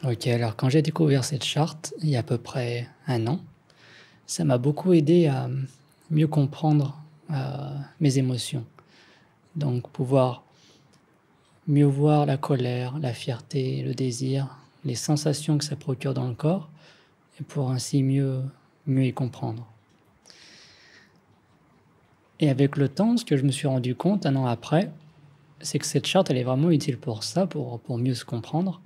Ok, alors quand j'ai découvert cette charte, il y a à peu près un an, ça m'a beaucoup aidé à mieux comprendre mes émotions. Donc pouvoir mieux voir la colère, la fierté, le désir, les sensations que ça procure dans le corps, et pour ainsi mieux y comprendre. Et avec le temps, ce que je me suis rendu compte un an après, c'est que cette charte, elle est vraiment utile pour ça, pour mieux se comprendre,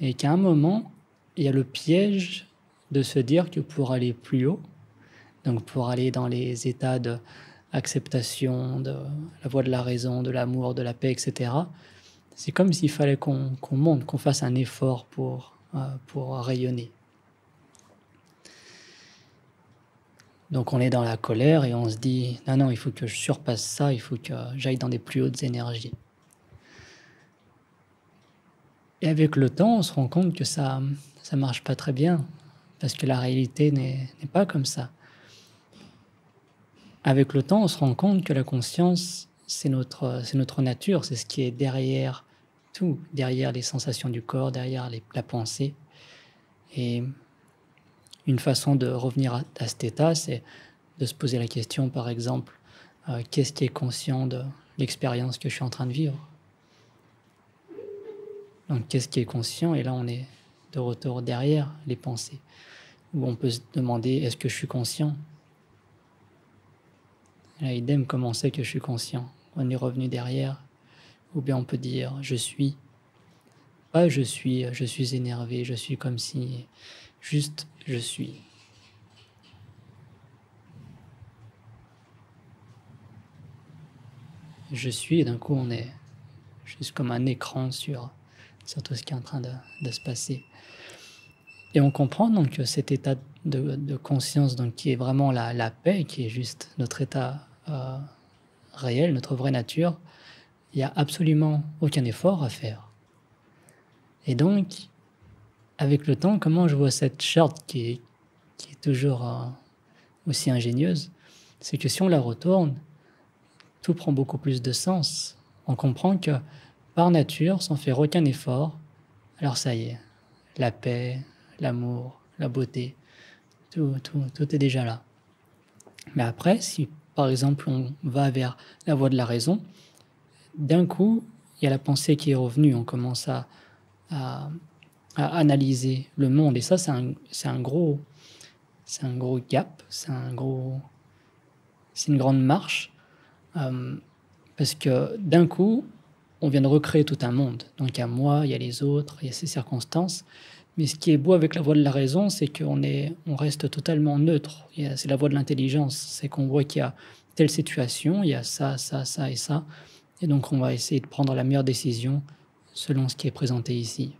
et qu'à un moment, il y a le piège de se dire que pour aller plus haut, donc pour aller dans les états d'acceptation, de la voie de la raison, de l'amour, de la paix, etc., c'est comme s'il fallait qu'on monte, qu'on fasse un effort pour rayonner. Donc on est dans la colère et on se dit non, non, il faut que je surpasse ça, il faut que j'aille dans des plus hautes énergies. Et avec le temps, on se rend compte que ça marche pas très bien, parce que la réalité n'est pas comme ça. Avec le temps, on se rend compte que la conscience, c'est notre nature, c'est ce qui est derrière tout, derrière les sensations du corps, derrière la pensée. Et une façon de revenir à cet état, c'est de se poser la question, par exemple, qu'est-ce qui est conscient de l'expérience que je suis en train de vivre? Donc, qu'est-ce qui est conscient? Et là, on est de retour derrière les pensées, où on peut se demander, est-ce que je suis conscient? Et là, idem, comment on sait que je suis conscient? On est revenu derrière, ou bien on peut dire, je suis. Pas je suis énervé, je suis comme si, juste je suis. Je suis, et d'un coup, on est juste comme un écran sur tout ce qui est en train de se passer. Et on comprend donc que cet état de conscience, donc, qui est vraiment la paix, qui est juste notre état réel, notre vraie nature, il n'y a absolument aucun effort à faire. Et donc, avec le temps, comment je vois cette charte qui est toujours aussi ingénieuse, c'est que si on la retourne, tout prend beaucoup plus de sens. On comprend que par nature, sans faire aucun effort, alors ça y est, la paix, l'amour, la beauté, tout est déjà là. Mais après, si par exemple on va vers la voie de la raison, d'un coup, il y a la pensée qui est revenue, on commence à, à analyser le monde. Et ça, c'est un gros gap, c'est une grande marche, parce que d'un coup, on vient de recréer tout un monde. Donc il y a moi, il y a les autres, il y a ces circonstances. Mais ce qui est beau avec la voie de la raison, c'est on reste totalement neutre. C'est la voie de l'intelligence. C'est qu'on voit qu'il y a telle situation, il y a ça, ça, ça et ça. Et donc on va essayer de prendre la meilleure décision selon ce qui est présenté ici.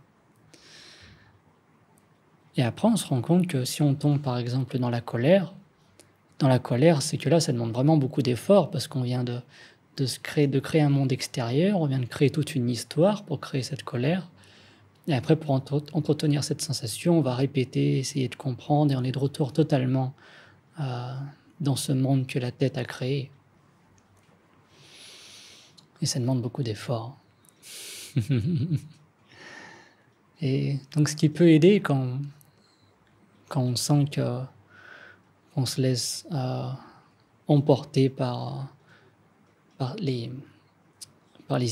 Et après, on se rend compte que si on tombe par exemple dans la colère, c'est que là, ça demande vraiment beaucoup d'efforts parce qu'on vient de créer un monde extérieur, on vient de créer toute une histoire pour créer cette colère. Et après, pour entretenir cette sensation, on va répéter, essayer de comprendre, et on est de retour totalement dans ce monde que la tête a créé. Et ça demande beaucoup d'efforts. Et donc, ce qui peut aider quand on sent qu'on se laisse emporter par les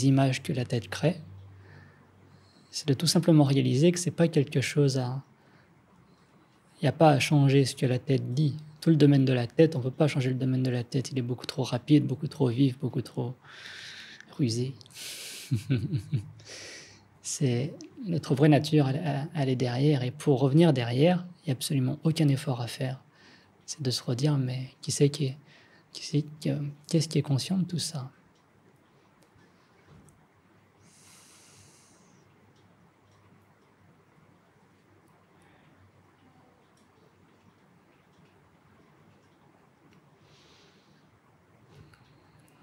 images que la tête crée, c'est de tout simplement réaliser que c'est pas quelque chose il n'y a pas à changer ce que la tête dit. Tout le domaine de la tête, on ne peut pas changer le domaine de la tête. Il est beaucoup trop rapide, beaucoup trop vif, beaucoup trop rusé. C'est notre vraie nature, elle est derrière. Et pour revenir derrière, il n'y a absolument aucun effort à faire. C'est de se redire, mais qu'est-ce qui est conscient de tout ça?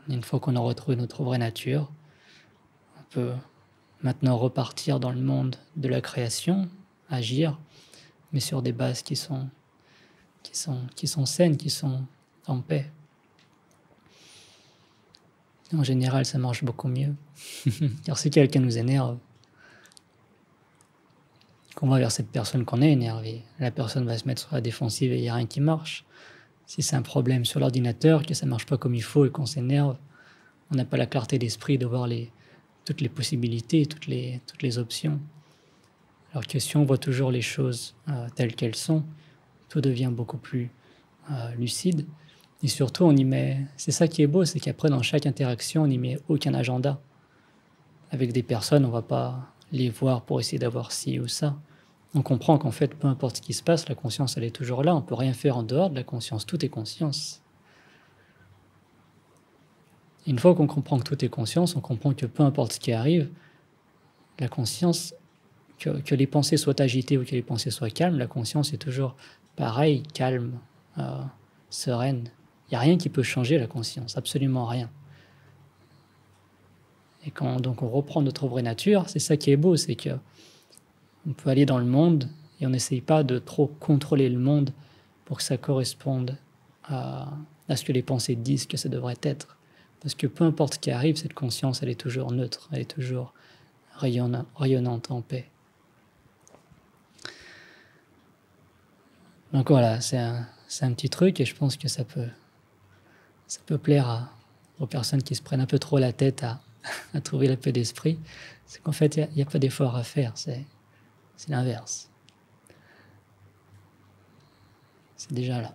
Une fois qu'on a retrouvé notre vraie nature, on peut maintenant repartir dans le monde de la création, agir, mais sur des bases qui sont saines, qui sont en paix. En général, ça marche beaucoup mieux. Car si quelqu'un nous énerve, qu'on va vers cette personne qu'on est énervé. La personne va se mettre sur la défensive et il n'y a rien qui marche. Si c'est un problème sur l'ordinateur, que ça ne marche pas comme il faut et qu'on s'énerve, on n'a pas la clarté d'esprit de voir toutes les possibilités, toutes les options. Alors que si on voit toujours les choses telles qu'elles sont, tout devient beaucoup plus lucide. Et surtout, c'est ça qui est beau, c'est qu'après, dans chaque interaction, on n'y met aucun agenda. Avec des personnes, on ne va pas les voir pour essayer d'avoir ci ou ça. On comprend qu'en fait, peu importe ce qui se passe, la conscience, elle est toujours là. On ne peut rien faire en dehors de la conscience. Tout est conscience. Et une fois qu'on comprend que tout est conscience, on comprend que peu importe ce qui arrive, la conscience, que les pensées soient agitées ou que les pensées soient calmes, la conscience est toujours pareille, calme, sereine. Il n'y a rien qui peut changer la conscience, absolument rien. Et quand donc on reprend notre vraie nature, c'est ça qui est beau, c'est qu'on peut aller dans le monde et on n'essaye pas de trop contrôler le monde pour que ça corresponde à ce que les pensées disent que ça devrait être. Parce que peu importe ce qui arrive, cette conscience, elle est toujours neutre, elle est toujours rayonnante en paix. Donc voilà, c'est un petit truc et je pense que ça peut plaire aux personnes qui se prennent un peu trop la tête à trouver la paix d'esprit. C'est qu'en fait, il n'y a pas d'effort à faire, c'est l'inverse. C'est déjà là.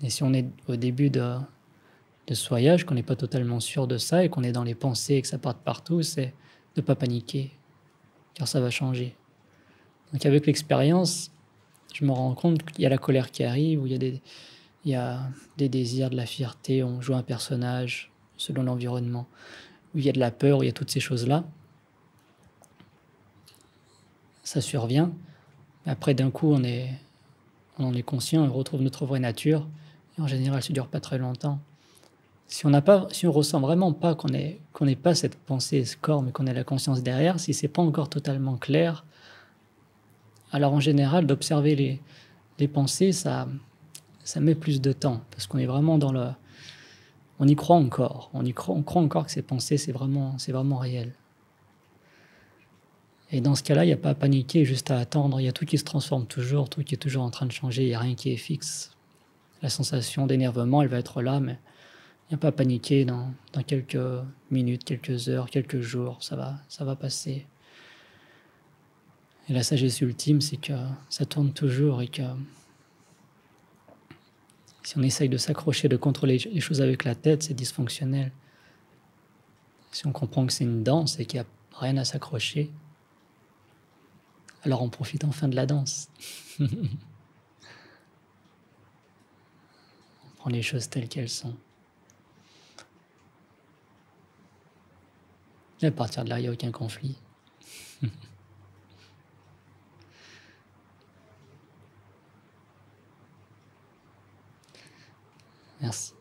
Et si on est au début de ce voyage, qu'on n'est pas totalement sûr de ça et qu'on est dans les pensées et que ça part de partout, c'est de ne pas paniquer, car ça va changer. Donc avec l'expérience, je me rends compte qu'il y a la colère qui arrive, où il y a des désirs, de la fierté, on joue un personnage selon l'environnement, où il y a de la peur, où il y a toutes ces choses-là. Ça survient. Après, d'un coup, on en est conscient, on retrouve notre vraie nature. Et en général, ça ne dure pas très longtemps. Si on ressent vraiment pas qu'on n'ait pas cette pensée, ce corps, mais qu'on ait la conscience derrière, si c'est pas encore totalement clair, alors en général, d'observer les pensées, ça met plus de temps, parce qu'on est vraiment on y croit encore, on croit encore que ces pensées, c'est vraiment réel. Et dans ce cas-là, il n'y a pas à paniquer, juste à attendre. Il y a tout qui se transforme toujours, tout qui est toujours en train de changer, il n'y a rien qui est fixe. La sensation d'énervement, elle va être là, mais il n'y a pas à paniquer. Dans quelques minutes, quelques heures, quelques jours, ça va passer. Et la sagesse ultime, c'est que ça tourne toujours et que si on essaye de s'accrocher, de contrôler les choses avec la tête, c'est dysfonctionnel. Si on comprend que c'est une danse et qu'il n'y a rien à s'accrocher, alors on profite enfin de la danse. On prend les choses telles qu'elles sont. Et à partir de là, il n'y a aucun conflit. Merci.